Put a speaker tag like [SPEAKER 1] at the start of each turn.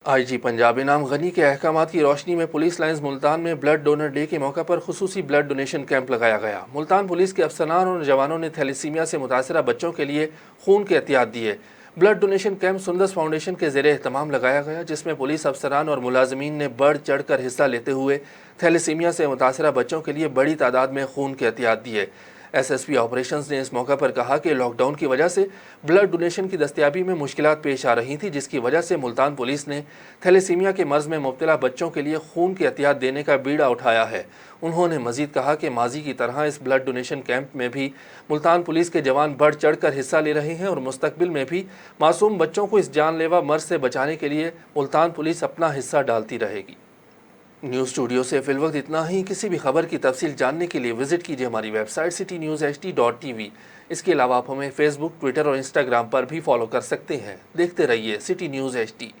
[SPEAKER 1] IG Punjab इनाम गनी के अहकामात की रोशनी में पुलिस लाइंस मुल्तान में ब्लड डोनर डे के मौके पर खुसूसी ब्लड डोनेशन कैंप लगाया गया। मुल्तान पुलिस के अफसरान और जवानों ने थैलेसीमिया से मुतासरा बच्चों के लिए खून के एहतियात दिए। Blood donation camp Sundas foundation के ज़ेरे एहतमाम लगाया गया, जिसमें पुलिस अफसरान और मुलाजमीन ने बढ़ चढ़ कर हिस्सा लेते हुए थैलेसीमिया से मुतासरा बच्चों के लिए बड़ी तादाद में खून के एहतियात दिए। एसएसपी ऑपरेशंस ने इस मौके पर कहा कि लॉकडाउन की वजह से ब्लड डोनेशन की दस्तयाबी में मुश्किलात पेश आ रही थी, जिसकी वजह से मुल्तान पुलिस ने थैलेसीमिया के मर्ज में मुब्तला बच्चों के लिए खून की एहतियात देने का बीड़ा उठाया है। उन्होंने मजीद कहा कि माजी की तरह इस ब्लड डोनेशन कैंप में भी मुल्तान पुलिस के जवान बढ़ चढ़ कर हिस्सा ले रहे हैं और मुस्तकबिल में भी मासूम बच्चों को इस जानलेवा मर्ज से बचाने के लिए मुल्तान पुलिस अपना हिस्सा डालती रहेगी। न्यूज़ स्टूडियो से फिलवक्त इतना ही। किसी भी खबर की तफसील जानने के लिए विजिट कीजिए हमारी वेबसाइट citynewshd.tv। इसके अलावा आप हमें फेसबुक, ट्विटर और इंस्टाग्राम पर भी फॉलो कर सकते हैं। देखते रहिए सिटी न्यूज़ HD।